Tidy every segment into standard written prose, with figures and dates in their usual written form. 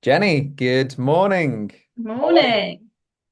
Jenny, good morning. How are you? Morning.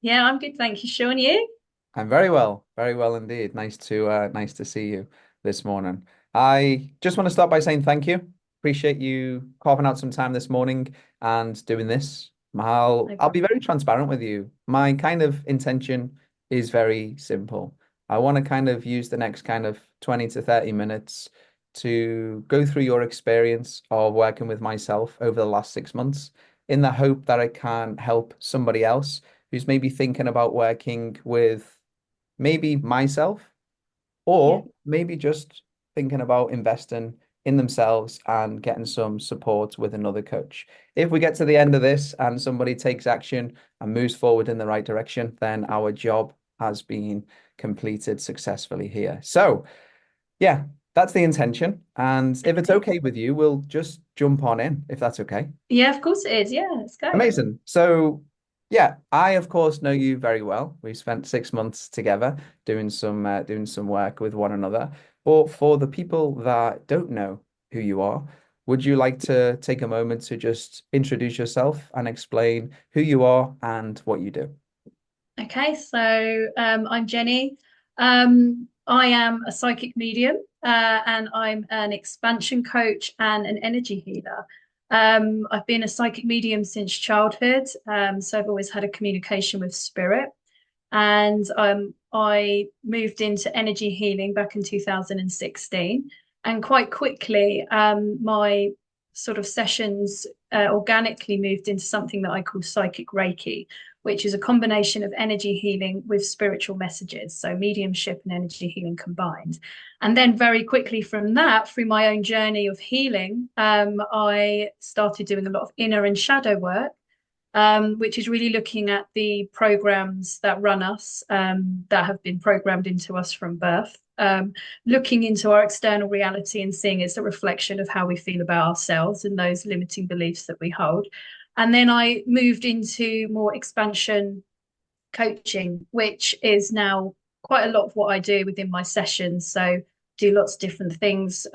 Yeah, I'm good, thank you, Sean. You? I'm very well indeed. Nice to see you this morning. I just want to start by saying thank you. Appreciate you carving out some time this morning and doing this. No I'll be problem. very transparent with you. My kind of intention is very simple. I want to kind of use the next kind of 20 to 30 minutes to go through your experience of working with myself over the last 6 months in the hope that I can help somebody else who's maybe thinking about working with maybe myself, Yeah. or maybe just thinking about investing in themselves and getting some support with another coach. If we get to the end of this and somebody takes action and moves forward in the right direction, then our job has been completed successfully here. So, yeah, that's the intention. And if it's Okay. okay with you, we'll just jump on in, if that's okay. Yeah, of course it is. Yeah, let's go. Amazing. So, yeah, I of course know you very well. We spent 6 months together doing some work with one another. But for the people that don't know who you are, would you like to take a moment to just introduce yourself and explain who you are and what you do? Okay, so I'm Jenny. I am a psychic medium, and I'm an expansion coach and an energy healer. I've been a psychic medium since childhood, so I've always had a communication with spirit. And I moved into energy healing back in 2016. And quite quickly, my sort of sessions organically moved into something that I call psychic reiki, which is a combination of energy healing with spiritual messages, so mediumship and energy healing combined. And then very quickly from that, through my own journey of healing, I started doing a lot of inner and shadow work, which is really looking at the programs that run us, that have been programmed into us from birth, looking into our external reality and seeing it's a reflection of how we feel about ourselves and those limiting beliefs that we hold. And then I moved into more expansion coaching, which is now quite a lot of what I do within my sessions. So do lots of different things,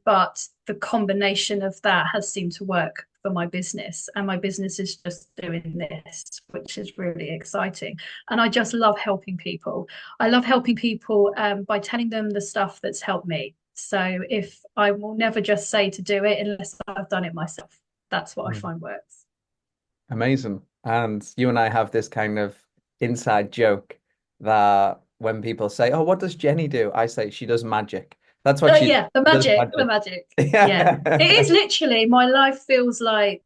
but the combination of that has seemed to work for my business, and my business is just doing this, which is really exciting. And I just love helping people. I love helping people by telling them the stuff that's helped me. So if I will never just say to do it unless I've done it myself. That's what I Mm. find works. Amazing. And you and I have this kind of inside joke that when people say, "Oh, what does Jenny do?" I say she does magic. That's what Oh she yeah, the does magic, the magic. magic. Yeah, it Yeah. is literally my life feels like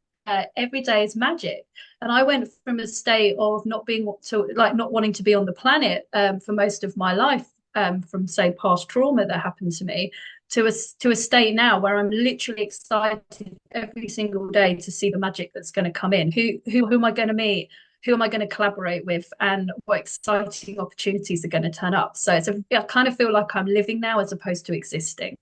every day is magic. And I went from a state of not being to like not wanting to be on the planet for most of my life, from say past trauma that happened to me, to a state now where I'm literally excited every single day to see the magic that's going to come in. Who am I going to meet? Who am I going to collaborate with, and what exciting opportunities are going to turn up? So I kind of feel like I'm living now as opposed to existing.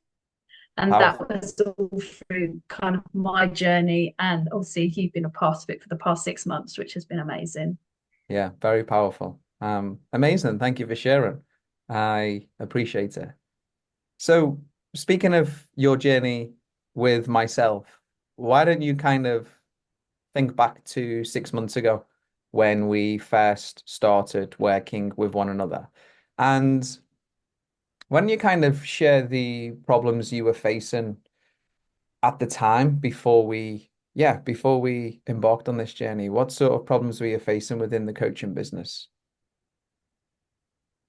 And that Powerful. was all through kind of my journey. And obviously, you've been a part of it for the past 6 months, which has been amazing. Yeah, very powerful. Amazing. Thank you for sharing. I appreciate it. So, speaking of your journey with myself, why don't you kind of think back to 6 months ago when we first started working with one another? And when you kind of share the problems you were facing at the time before we embarked on this journey, what sort of problems were you facing within the coaching business?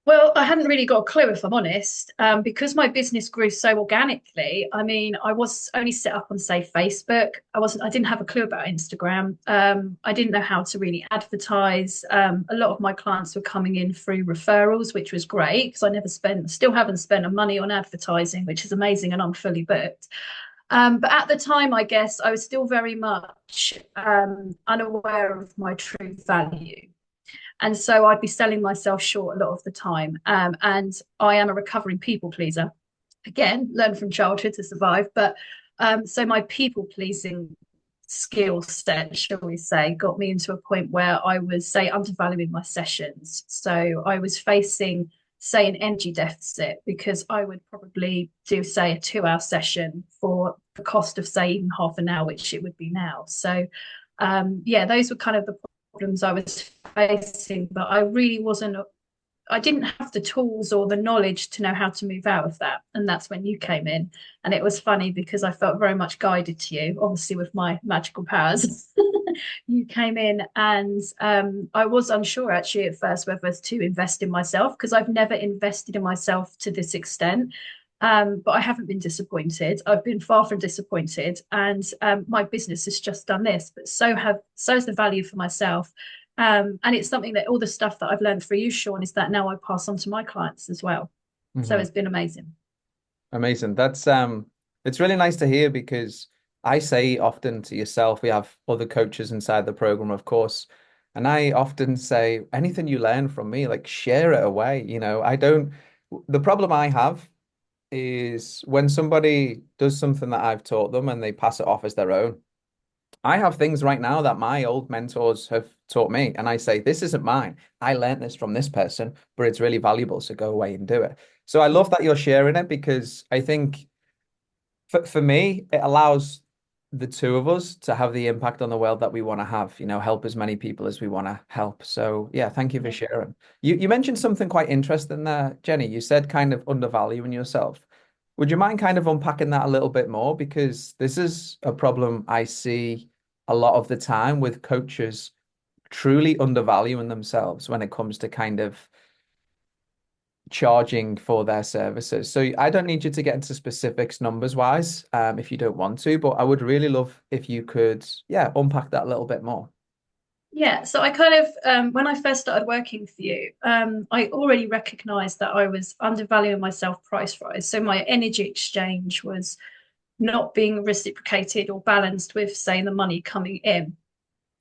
Well, I hadn't really got a clue, if I'm honest, because my business grew so organically. I mean, I was only set up on, say, Facebook. I didn't have a clue about Instagram. I didn't know how to really advertise. A lot of my clients were coming in through referrals, which was great because still haven't spent a money on advertising, which is amazing, and I'm fully booked. But at the time, I guess I was still very much unaware of my true value. And so I'd be selling myself short a lot of the time. And I am a recovering people pleaser. Again, learned from childhood to survive. But so my people pleasing skill set, shall we say, got me into a point where I was, say, undervaluing my sessions. So I was facing, say, an energy deficit because I would probably do, say, a 2 hour session for the cost of, say, even half an hour, which it would be now. So Yeah, those were kind of the problems I was facing, but I didn't have the tools or the knowledge to know how to move out of that. And that's when you came in. And it was funny because I felt very much guided to you, obviously with my magical powers. You came in and I was unsure actually at first whether to invest in myself because I've never invested in myself to this extent. But I haven't been disappointed. I've been far from disappointed, and my business has just done this. But so's the value for myself, and it's something that all the stuff that I've learned through you, Sean, is that now I pass on to my clients as well. So Mhm. it's been amazing. Amazing. That's it's really nice to hear because I say often to yourself, we have other coaches inside the program, of course, and I often say anything you learn from me, like share it away. I don't the problem I have is when somebody does something that I've taught them and they pass it off as their own. I have things right now that my old mentors have taught me, and I say, this isn't mine. I learned this from this person, but it's really valuable, so go away and do it. So I love that you're sharing it because I think for me, it allows the two of us to have the impact on the world that we want to have, help as many people as we want to help. So yeah, thank you for Yeah. sharing. You mentioned something quite interesting there, Jenny. You said kind of undervaluing yourself. Would you mind kind of unpacking that a little bit more? Because this is a problem I see a lot of the time with coaches truly undervaluing themselves when it comes to kind of charging for their services. So I don't need you to get into specifics numbers wise, if you don't want to, but I would really love if you could, yeah, unpack that a little bit more. Yeah, so I kind of, when I first started working for you, I already recognized that I was undervaluing myself price rise. So my energy exchange was not being reciprocated or balanced with, say, the money coming in.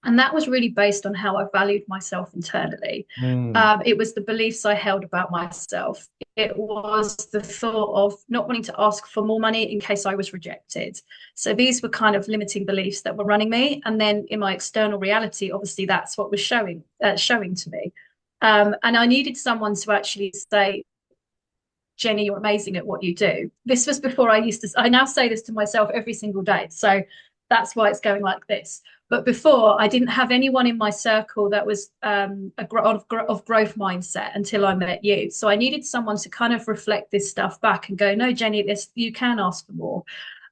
And that was really based on how I valued myself internally. Mm, It was the beliefs I held about myself. It was the thought of not wanting to ask for more money in case I was rejected. So these were kind of limiting beliefs that were running me. And then in my external reality, obviously that's what was showing to me. And I needed someone to actually say, Jenny, you're amazing at what you do. This was before I now say this to myself every single day. So that's why it's going like this. But before, I didn't have anyone in my circle that was of growth mindset until I met you. So I needed someone to kind of reflect this stuff back and go, no, Jenny, this you can ask for more.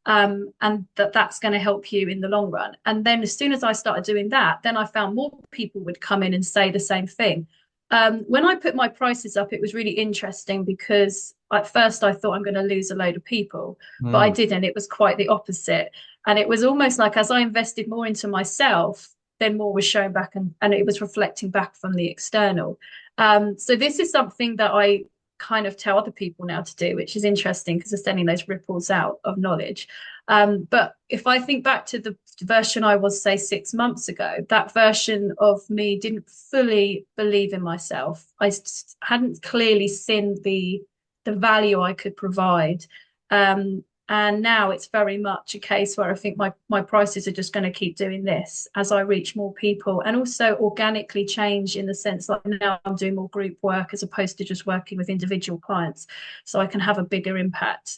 And that's going to help you in the long run. And then as soon as I started doing that, then I found more people would come in and say the same thing. When I put my prices up, it was really interesting because at first I thought I'm going to lose a load of people, but I mm, didn't. It was quite the opposite. And it was almost like as I invested more into myself, then more was showing back and it was reflecting back from the external. So this is something that I kind of tell other people now to do, which is interesting because they're sending those ripples out of knowledge. But if I think back to the version I was, say, 6 months ago, that version of me didn't fully believe in myself. I hadn't clearly seen the value I could provide. And now it's very much a case where I think my prices are just going to keep doing this as I reach more people and also organically change in the sense like now I'm doing more group work as opposed to just working with individual clients so I can have a bigger impact.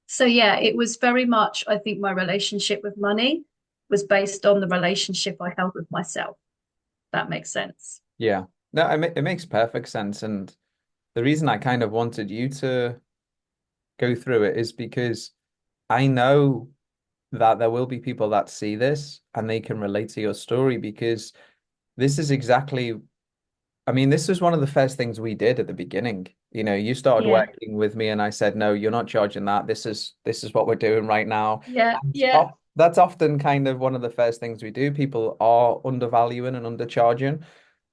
So yeah, it was very much, I think my relationship with money was based on the relationship I held with myself. That makes sense. yeah. No, it makes perfect sense. And the reason I kind of wanted you to go through it is because I know that there will be people that see this and they can relate to your story because this is exactly I mean, this was one of the first things we did at the beginning. You started Yeah, working with me and I said, "No, you're not charging that. This is what we're doing right now." yeah, And yeah, that's often kind of one of the first things we do. People are undervaluing and undercharging.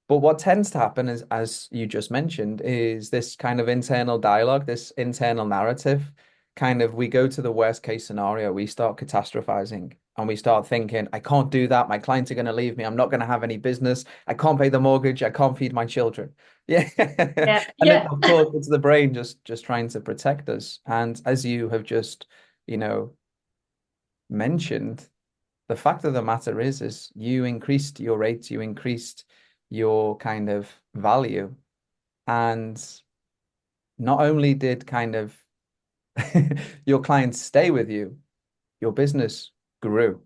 But what tends to happen is, as you just mentioned, is this kind of internal dialogue, this internal narrative. Kind of, we go to the worst case scenario, we start catastrophizing and we start thinking, I can't do that. My clients are going to leave me. I'm not going to have any business. I can't pay the mortgage. I can't feed my children. Yeah. yeah, And then, yeah, of course, it's the brain just trying to protect us. And as you have just, you know, mentioned, the fact of the matter is you increased your rates, you increased your kind of value. And not only did kind of your clients stay with you, your business grew.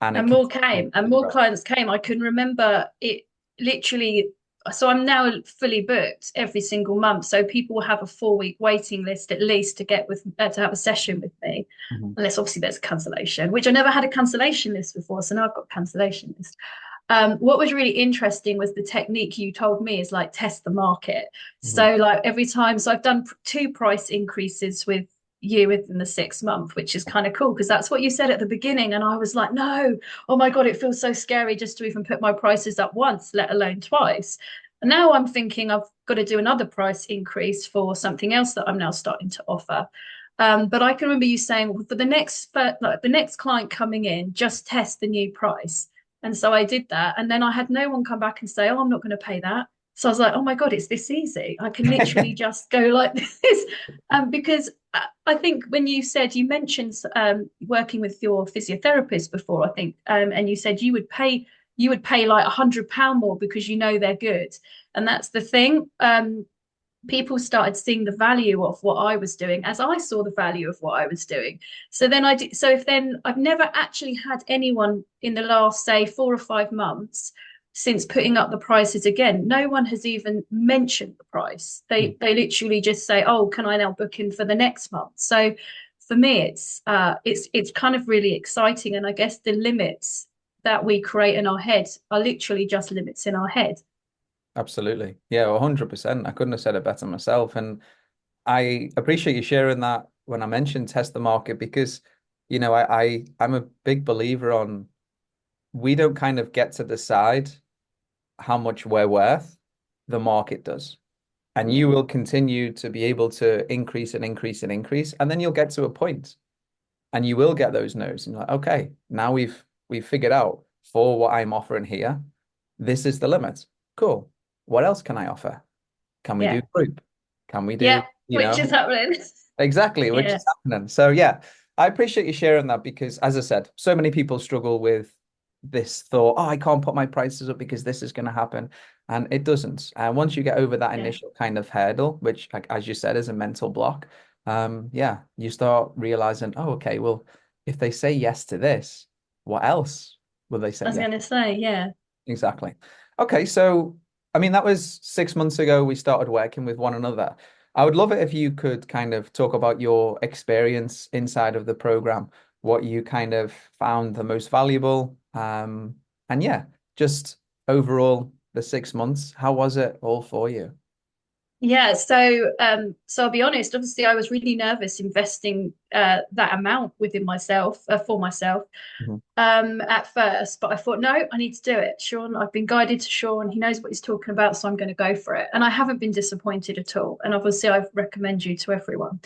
and it And more continues came, and to more grow. clients came. I can remember it literally. So I'm now fully booked every single month. So people will have a 4 week waiting list at least to get with to have a session with me, Mhm. unless obviously there's a cancellation, which I never had a cancellation list before. So now I've got a cancellation list. What was really interesting was the technique you told me is like test the market. Mhm. So like every time, so I've done two price increases with you within the 6 month, which is kind of cool because that's what you said at the beginning. And I was like, no, oh my God, it feels so scary just to even put my prices up once, let alone twice. And now I'm thinking I've got to do another price increase for something else that I'm now starting to offer. But I can remember you saying well, for like the next client coming in, just test the new price. And so I did that. And then I had no one come back and say, oh, I'm not going to pay that. So I was like, oh my God, it's this easy. I can literally just go like this. Because I think when you said you mentioned working with your physiotherapist before, I think, and you said you would pay like £100 more because you know they're good. And that's the thing. People started seeing the value of what I was doing as I saw the value of what I was doing. So then I did. So if then I've never actually had anyone in the last, say, 4 or 5 months since putting up the prices again. No one has even mentioned the price. Mm. They literally just say, "Oh, can I now book in for the next month?" So for me, it's kind of really exciting. And I guess the limits that we create in our head are literally just limits in our head. Absolutely. Yeah, 100%. I couldn't have said it better myself. And I appreciate you sharing that when I mentioned test the market because, I'm a big believer on we don't kind of get to decide how much we're worth, the market does. And Yeah, you will continue to be able to increase and increase and increase. And then you'll get to a point and you will get those no's. And you're like, okay, now we've figured out for what I'm offering here, this is the limit. Cool. What else can I offer? Can we do yeah, group? Can we do, yeah. Which is happening. exactly, which Yeah. is happening. So yeah, I appreciate you sharing that because as I said, so many people struggle with this thought, oh, I can't put my prices up because this is going to happen. And it doesn't. And once you get over that Yeah. initial kind of hurdle, which, like, as you said, is a mental block, yeah, you start realizing, oh, okay, well, if they say yes to this, what else will they say I was yes? gonna say, yeah. Exactly. Okay, so I mean, that was 6 months ago we started working with one another. I would love it if you could kind of talk about your experience inside of the program, what you kind of found the most valuable. And yeah, just overall the 6 months, how was it all for you? Yeah, so I'll be honest, obviously I was really nervous investing that amount within myself for myself Mhm. at first, but I thought, no, I need to do it. Sean, I've been guided to Sean. He knows what he's talking about, so I'm going to go for it. And I haven't been disappointed at all. And obviously, I recommend you to everyone.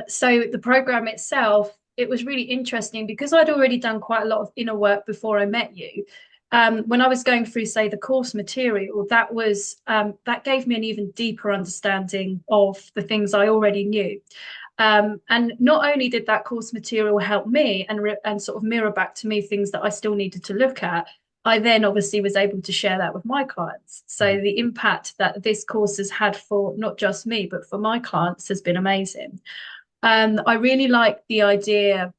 So the program itself, it was really interesting because I'd already done quite a lot of inner work before I met you. When I was going through, say, the course material, that gave me an even deeper understanding of the things I already knew. And not only did that course material help me and sort of mirror back to me things that I still needed to look at, I then obviously was able to share that with my clients. So Mhm. the impact that this course has had for not just me, but for my clients has been amazing. I really like the idea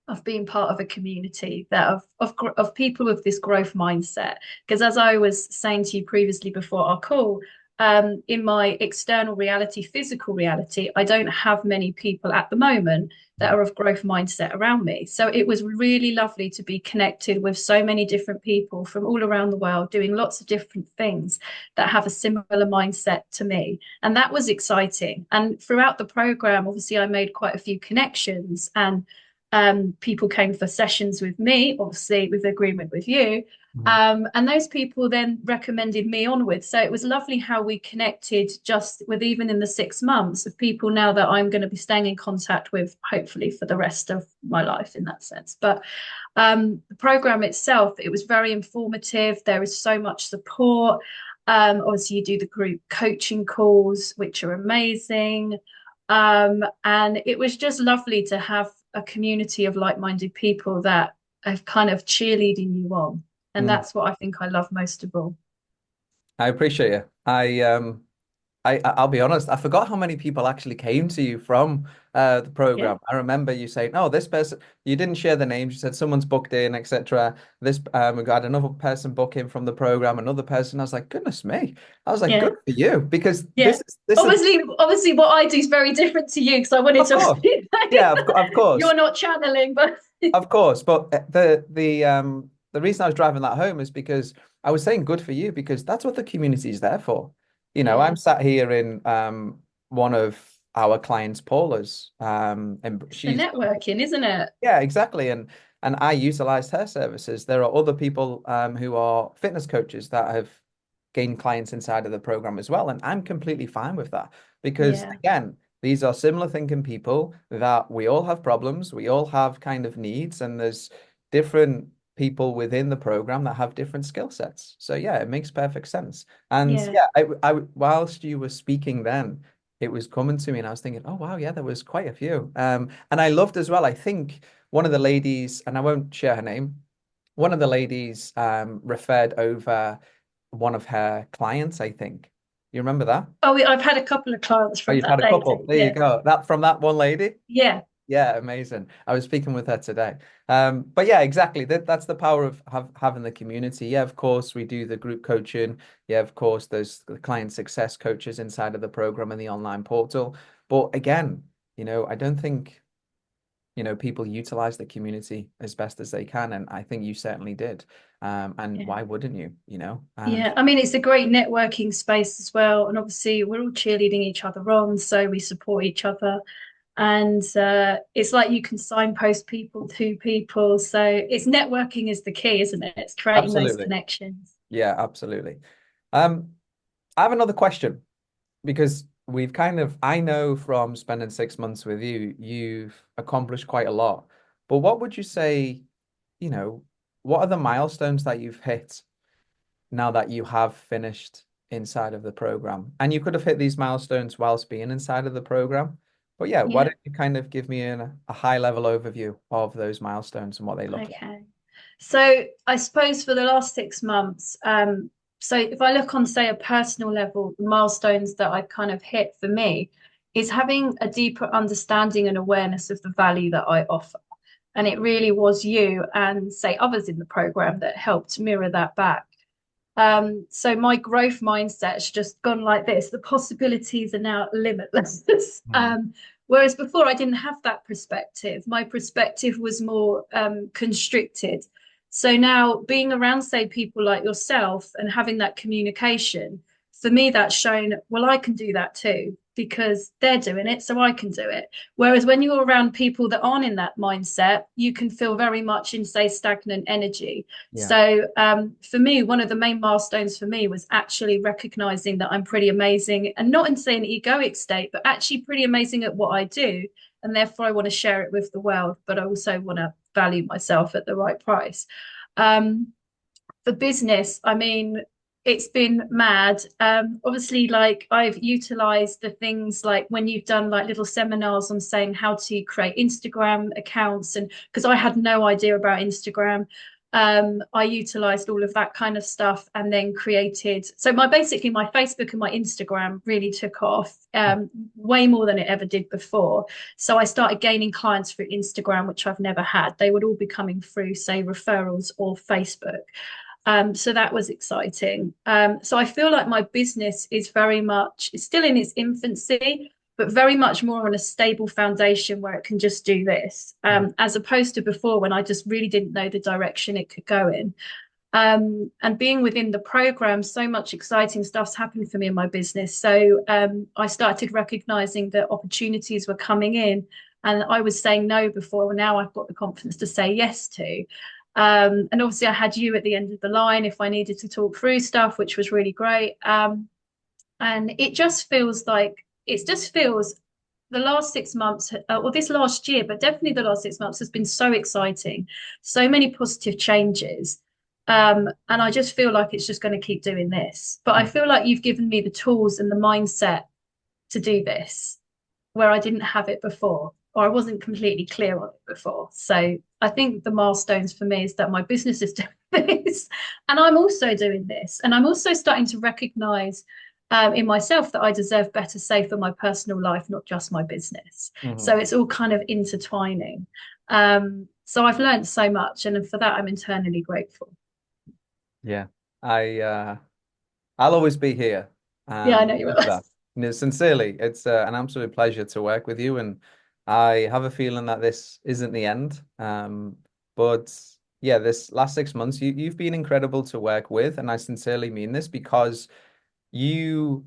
of being part of a community that of people with this growth mindset. Because as I was saying to you previously before our call, in my external reality, physical reality, I don't have many people at the moment that are of growth mindset around me. So it was really lovely to be connected with so many different people from all around the world doing lots of different things that have a similar mindset to me. And that was exciting. And throughout the program, obviously, I made quite a few connections and people came for sessions with me, obviously with agreement with you. Mhm. And those people then recommended me onwards. So it was lovely how we connected just with even in the 6 months of people now that I'm going to be staying in contact with, hopefully for the rest of my life in that sense. But the program itself, it was very informative. There is so much support. Obviously, you do the group coaching calls, which are amazing. And it was just lovely to have a community of like-minded people that are kind of cheerleading you on. And Mm. that's what I think I love most of all. I appreciate you. I I'll be honest, I forgot how many people actually came to you from the Yeah, program. I remember you saying, "Oh, this person." You didn't share the names. You said someone's booked in, etc. This we got another person book in from the program, another person. I was like, "Goodness me!" I was like, yeah, "Good for you," because yeah. this is Obviously, what I do is very different to you because I wanted of to. course, yeah, of course. You're not channeling, but Of course, but the reason I was driving that home is because I was saying good for you because that's what the community is there for. You know, I'm yeah, sat here in one of our clients, Paula's, and it's the she's networking, isn't it? yeah, exactly, and I utilized her services. There are other people who are fitness coaches that have gained clients inside of the program as well, and I'm completely fine with that because Yeah, again, these are similar thinking people that we all have problems, we all have kind of needs, and there's different people within the program that have different skill sets. So yeah, it makes perfect sense. And yeah, yeah, whilst you were speaking then, it was coming to me, and I was thinking, oh wow, yeah, there was quite a few. And I loved as well. I think one of the ladies, and I won't share her name, one of the ladies referred over one of her clients, I think. You remember that? Oh, I've had a couple of clients Oh, from you've that had a couple. lady. There you Yeah, go. That from that one lady. yeah, Yeah, amazing. I was speaking with her today. But yeah, exactly. That's the power of having the community. Yeah, of course, we do the group coaching. Yeah, of course, there's the client success coaches inside of the program and the online portal. But again, I don't think people utilize the community as best as they can, and I think you certainly did. And yeah. why wouldn't you? Yeah, I mean, it's a great networking space as well. And obviously, we're all cheerleading each other on, so we support each other. And it's like you can signpost people to people. So it's networking is the key, isn't it? It's creating those Absolutely. connections. Yeah, absolutely. Um, I have another question because we've I know from spending 6 months with you, you've accomplished quite a lot. But what would you say, you know, what are the milestones that you've hit now that you have finished inside of the program? And you could have hit these milestones whilst being inside of the program. But yeah, why Yeah. don't you kind of give me a high level overview of those milestones and what they look like? Okay. So I suppose for the last 6 months, so if I look on, say, a personal level, the milestones that I've kind of hit for me is having a deeper understanding and awareness of the value that I offer. And it really was you and, say, others in the program that helped mirror that back. So my growth mindset has just gone like this. The possibilities are now limitless. Mm. Whereas before I didn't have that perspective. My perspective was more constricted. So now being around, say, people like yourself and having that communication, for me, that's shown, well, I can do that too, because they're doing it, so I can do it. Whereas when you're around people that aren't in that mindset, you can feel very much in, say, stagnant energy. Yeah. So for me, one of the main milestones for me was actually recognizing that I'm pretty amazing, and not in say an egoic state, but actually pretty amazing at what I do. And therefore, I want to share it with the world, but I also want to value myself at the right price. Um, for business, I mean, it's been mad. Obviously, like I've utilized the things like when you've done like little seminars on saying how to create Instagram accounts, and because I had no idea about Instagram, I utilized all of that kind of stuff and then created. So my basically my Facebook and my Instagram really took off way more than it ever did before. So I started gaining clients through Instagram, which I've never had. They would all be coming through, say, referrals or Facebook. So that was exciting. So I feel like my business is very much, it's still in its infancy, but very much more on a stable foundation where it can just do this, Mm. as opposed to before when I just really didn't know the direction it could go in. And being within the program, so much exciting stuff's happened for me in my business. So I started recognizing that opportunities were coming in and I was saying no before. Now I've got the confidence to say yes to. And obviously, I had you at the end of the line if I needed to talk through stuff, which was really great. And it just feels like it just feels the last 6 months, or this last year, but definitely the last 6 months has been so exciting, so many positive changes. And I just feel like it's just going to keep doing this. But I Mm. feel like you've given me the tools and the mindset to do this where I didn't have it before, or I wasn't completely clear on it before. So I think the milestones for me is that my business is doing this, and I'm also doing this, and I'm also starting to recognize. in myself that I deserve better, say, for my personal life, not just my business. Hmm. So it's all kind of intertwining. So I've learned so much, and for that, I'm internally grateful. Yeah. I I'll always be here. Yeah, I know you With will. that. Sincerely, it's an absolute pleasure to work with you, and I have a feeling that this isn't the end. But yeah, this last 6 months, you've been incredible to work with, and I sincerely mean this because you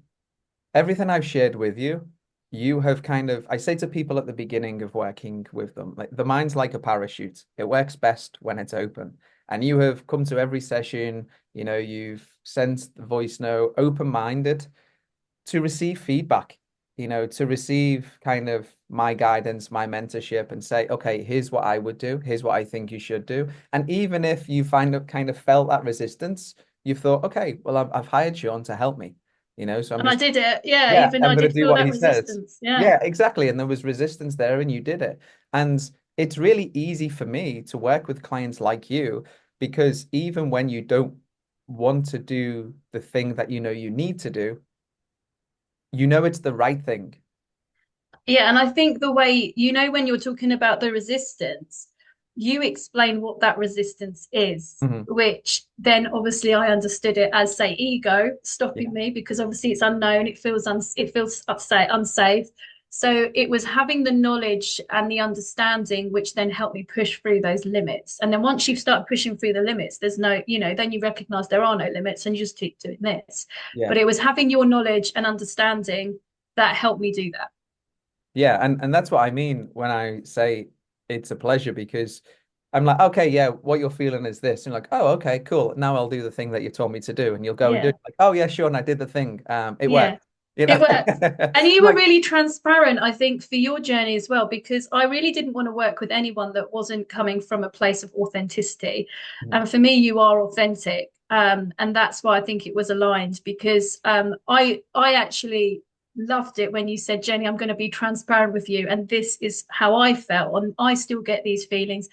everything I've shared with you, you have kind of, I say to people at the beginning of working with them, like the mind's like a parachute. It works best when it's open. And you have come to every session, you've sent the voice note, open-minded to receive feedback, to receive kind of my guidance, my mentorship, and say, okay, here's what I would do, here's what I think you should do. And even if you find out kind of felt that resistance, you've thought, okay, well, I've hired Sean to help me, so I'm And I just did it. Yeah, yeah, even I'm I going to did do feel what that he says. resistance. Yeah. Yeah, exactly. And there was resistance there, and you did it. And it's really easy for me to work with clients like you because even when you don't want to do the thing that you know you need to do, you know it's the right thing. Yeah, and I think the way, when you're talking about the resistance, you explain what that resistance is, Hmm. which then obviously I understood it as, say, ego stopping Yeah. me because obviously it's unknown, it feels upset, unsafe. So it was having the knowledge and the understanding, which then helped me push through those limits. And then once you start pushing through the limits, there's no, then you recognize there are no limits and you just keep doing this. Yeah. But it was having your knowledge and understanding that helped me do that. Yeah, and that's what I mean when I say it's a pleasure because I'm like, okay, yeah, what you're feeling is this. And you're like, oh, okay, cool. Now I'll do the thing that you told me to do. And you'll go and do Yeah. it. Like, oh yeah, sure, and I did the thing. It Yeah, worked. You know? it worked. And you were Like, really transparent, I think, for your journey as well, because I really didn't want to work with anyone that wasn't coming from a place of authenticity. mhm, And for me, you are authentic. And that's why I think it was aligned because I actually loved it when you said, Jenny, I'm going to be transparent with you. And this is how I felt. And I still get these feelings,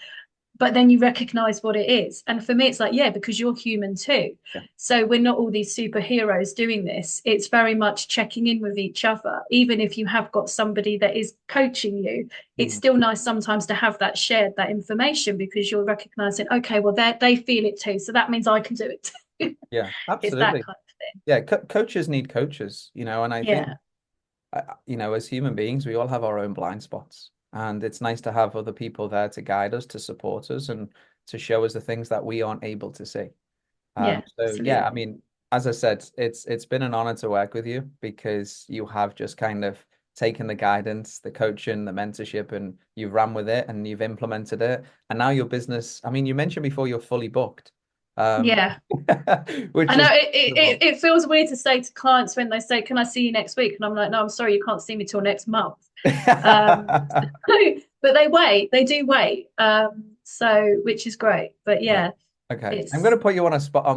but then you recognize what it is. And for me, it's like, yeah, because you're human too. yeah. So we're not all these superheroes doing this. It's very much checking in with each other. Even if you have got somebody that is coaching you, it's Mhm. still nice sometimes to have that shared, that information, because you're recognizing, okay, well, they feel it too. So that means I can do it too. Yeah, It's that absolutely. kind of thing. Yeah, coaches need coaches, and I think Yeah. as human beings, we all have our own blind spots. And it's nice to have other people there to guide us, to support us, and to show us the things that we aren't able to see. Yeah, So yeah, I absolutely. mean, as I said, it's been an honor to work with you because you have just kind of taken the guidance, the coaching, the mentorship, and you've ran with it and you've implemented it. And now your business, I mean, you mentioned before you're fully booked, um, Yeah. I which know is it feels weird to say to clients when they say, "Can I see you next week?" And I'm like, "No, I'm sorry, you can't see me till next month." Um, but they wait, they do wait. So which is great. But Yeah. yeah, Okay. I'm going it's to put you on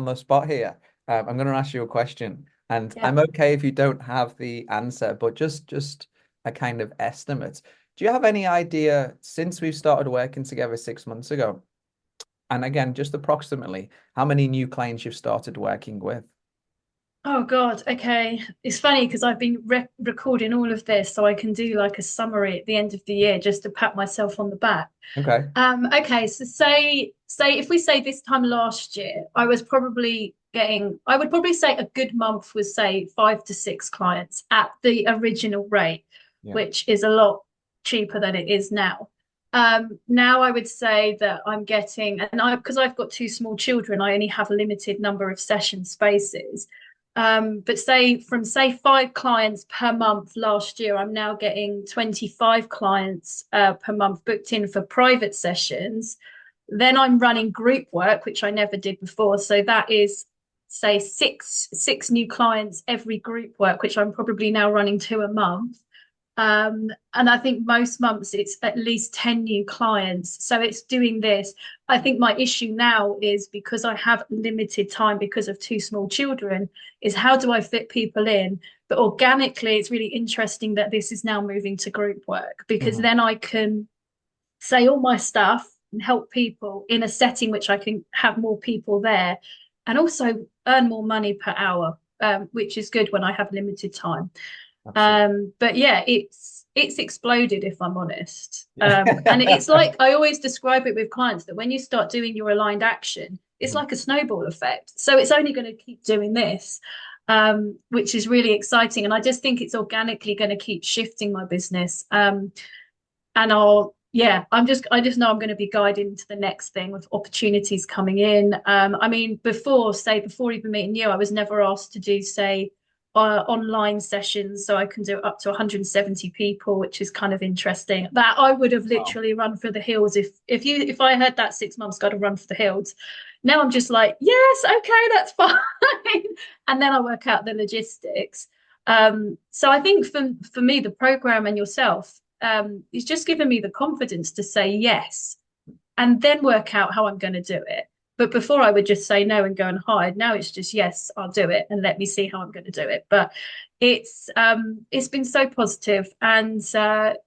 the spot here. I'm going to ask you a question, and yeah. I'm okay if you don't have the answer, but just a kind of estimate. Do you have any idea since we've started working together 6 months ago, and again, just approximately how many new clients you've started working with? Oh God, okay. It's funny because I've been recording all of this so I can do like a summary at the end of the year just to pat myself on the back. Okay. Okay, so say if we say this time last year, I would probably say a good month was say 5 to 6 clients at the original rate, Yeah. which is a lot cheaper than it is now. Now I would say that I'm getting, and I because I've got two small children, I only have a limited number of session spaces. But say 5 clients per month last year, I'm now getting 25 clients per month booked in for private sessions. Then I'm running group work, which I never did before. So that is say six new clients every group work, which I'm probably now running 2 a month. And I think most months it's at least 10 new clients. So it's doing this. I think my issue now is because I have limited time because of two small children, is how do I fit people in? But organically, it's really interesting that this is now moving to group work because Mhm. then I can say all my stuff and help people in a setting which I can have more people there and also earn more money per hour. which is good when I have limited time. Absolutely. But yeah, it's exploded, if I'm honest. And it's Yeah. like I always describe it with clients that when you start doing your aligned action, it's like a snowball effect. So it's only going to keep doing this, which is really exciting. And I just think it's organically going to keep shifting my business. And yeah, I just know I'm going to be guided into the next thing with opportunities coming in. I mean, before even meeting you, I was never asked to do, say, online sessions, so I can do up to 170 people, which is kind of interesting. That I would have Wow. literally run for the hills if I heard that 6 months ago to run for the hills. Now I'm just like, yes, okay, that's fine. And then I work out the logistics. So I think for me, the program and yourself is just giving me the confidence to say yes and then work out how I'm going to do it. But before I would just say no and go and hide. Now it's just yes, I'll do it and let me see how I'm going to do it. But it's been so positive, and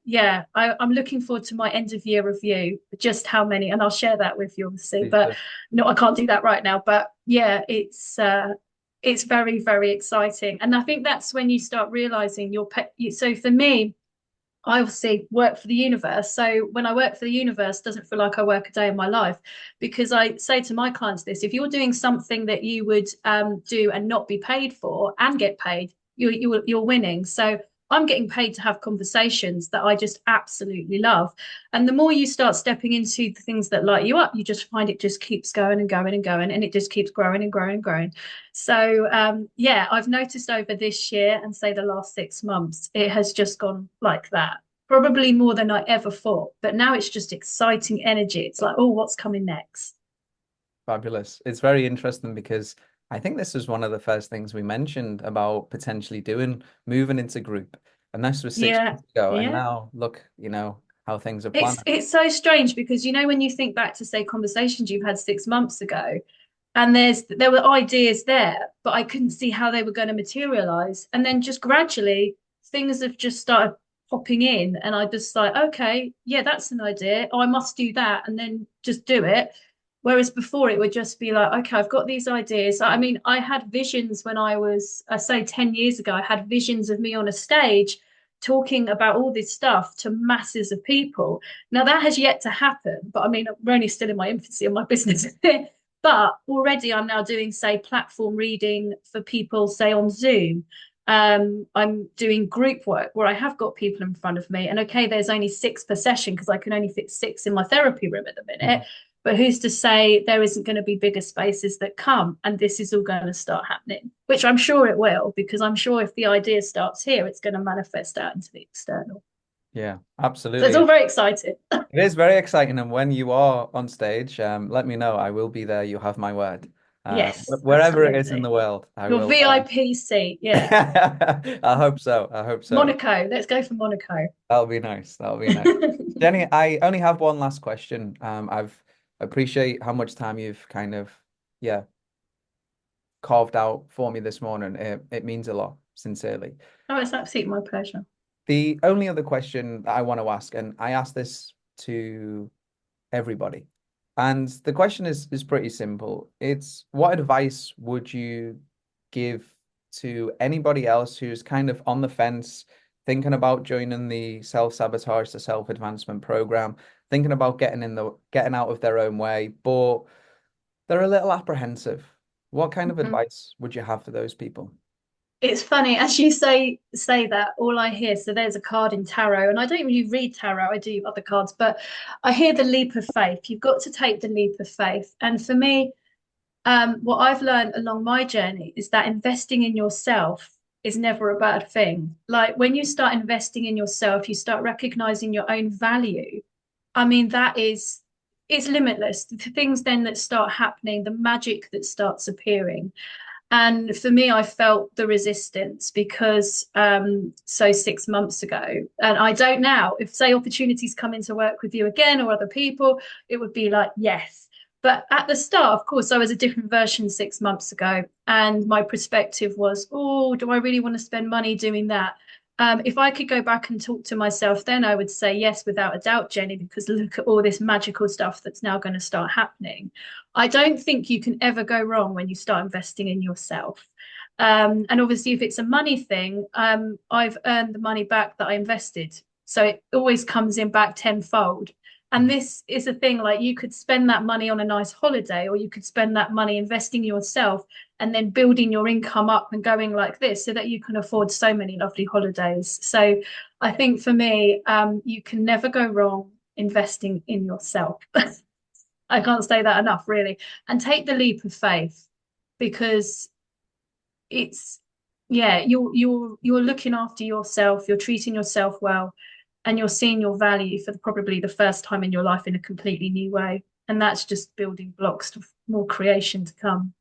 yeah, I'm looking forward to my end of year review. Just how many, and I'll share that with you obviously. Please But do. no, I can't do that right now. But yeah, it's very very exciting, and I think that's when you start realizing your pet. So for me, I obviously work for the universe. So when I work for the universe, it doesn't feel like I work a day in my life, because I say to my clients this: if you're doing something that you would do and not be paid for and get paid, you're winning. So I'm getting paid to have conversations that I just absolutely love. And the more you start stepping into the things that light you up, you just find it just keeps going and going and going, and it just keeps growing and growing and growing. So yeah, I've noticed over this year and say the last 6 months, it has just gone like that. Probably more than I ever thought. But now it's just exciting energy. It's like, oh, what's coming next? Fabulous. It's very interesting because I think this was one of the first things we mentioned about potentially doing moving into group. And this was six Yeah, months ago. And yeah. now look, how things are It's planning. it's so strange because when you think back to say conversations you've had 6 months ago, and there were ideas there, but I couldn't see how they were going to materialize. And then just gradually things have just started popping in, and I just like, okay, yeah, that's an idea. Oh, I must do that, and then just do it. Whereas before it would just be like, okay, I've got these ideas. I mean, I had visions when I say 10 years ago, I had visions of me on a stage talking about all this stuff to masses of people. Now that has yet to happen, but I mean, we're only still in my infancy of my business. But already I'm now doing, say, platform reading for people, say, on Zoom. I'm doing group work where I have got people in front of me. And okay, there's only six per session because I can only fit six in my therapy room at the minute. Mhm. But who's to say there isn't going to be bigger spaces that come and this is all going to start happening, which I'm sure it will, because I'm sure if the idea starts here, it's going to manifest out into the external. Yeah, So it's absolutely. all very exciting. It is very exciting. And when you are on stage, let me know. I will be there. You have my word. Yes, Wherever it is in the absolutely. world, I Your will. VIP seat. Yeah. I hope so. I hope so. Monaco. Let's go for Monaco. That'll be nice. That'll be nice. Jenny, I only have one last question. I've appreciate how much time you've kind of, yeah, carved out for me this morning. It means a lot, sincerely. Oh, it's absolutely my pleasure. The only other question that I want to ask, and I ask this to everybody, and the question is pretty simple. It's what advice would you give to anybody else who's kind of on the fence, thinking about joining the self-sabotage to self-advancement program, thinking about getting out of their own way, but they're a little apprehensive. What kind of Mhm. advice would you have for those people? It's funny as you say that. All I hear, so there's a card in tarot, and I don't really read tarot. I do other cards, but I hear the leap of faith. You've got to take the leap of faith. And for me, what I've learned along my journey is that investing in yourself is never a bad thing. Like when you start investing in yourself, you start recognizing your own value. I mean, that is it's limitless. The things then that start happening, the magic that starts appearing. And for me, I felt the resistance because so 6 months ago, and I don't now, if say opportunities come into work with you again or other people, it would be like, yes. But at the start, of course, I was a different version 6 months ago. And my perspective was, oh, do I really want to spend money doing that? If I could go back and talk to myself then, I would say yes, without a doubt, Jenny, because look at all this magical stuff that's now going to start happening. I don't think you can ever go wrong when you start investing in yourself. And obviously, if it's a money thing, I've earned the money back that I invested. So it always comes in back tenfold. And Mhm. this is a thing like you could spend that money on a nice holiday, or you could spend that money investing yourself and then building your income up and going like this so that you can afford so many lovely holidays. So I think for me, you can never go wrong investing in yourself. I can't say that enough, really. And take the leap of faith because it's yeah, you're looking after yourself, you're treating yourself well, and you're seeing your value for probably the first time in your life in a completely new way. And that's just building blocks to more creation to come.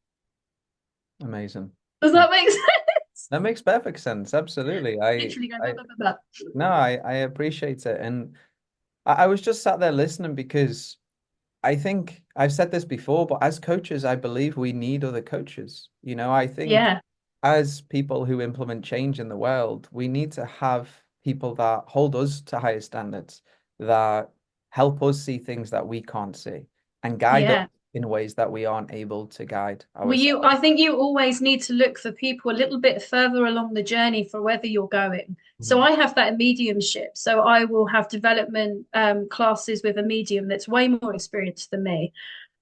Amazing. Does Yeah. that make sense? That makes perfect sense. Absolutely. I Literally going blah, I blah, blah, blah. no, I appreciate it. And I was just sat there listening because I think I've said this before, but as coaches, I believe we need other coaches. I think Yeah, as people who implement change in the world, we need to have people that hold us to higher standards, that help us see things that we can't see and guide us yeah. in ways that we aren't able to guide Well, ourselves. I think you always need to look for people a little bit further along the journey for whether you're going. So Mhm. I have that in mediumship. So I will have development classes with a medium that's way more experienced than me.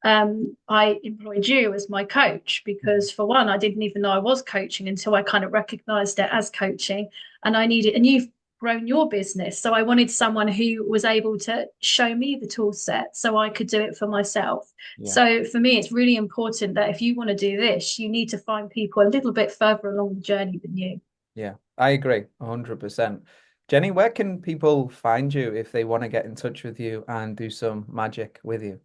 I employed you as my coach because, for one, I didn't even know I was coaching until I kind of recognized it as coaching. And I needed, and you've grown your business. So I wanted someone who was able to show me the tool set so I could do it for myself. Yeah. So for me, it's really important that if you want to do this, you need to find people a little bit further along the journey than you. Yeah, I agree 100%. Jenny, where can people find you if they want to get in touch with you and do some magic with you?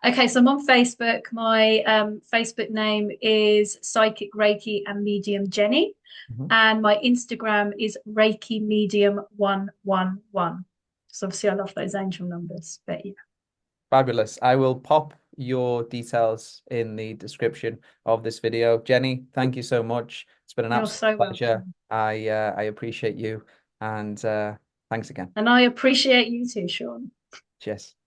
Okay, so I'm on Facebook. My Facebook name is Psychic Reiki and Medium Jenny. Mhm. And my Instagram is Reiki Medium 111. So obviously I love those angel numbers. But yeah, Fabulous. I will pop your details in the description of this video. Jenny, thank you so much. It's been an you're absolute so pleasure. welcome. I appreciate you and thanks again. And I appreciate you too, Sean. Cheers.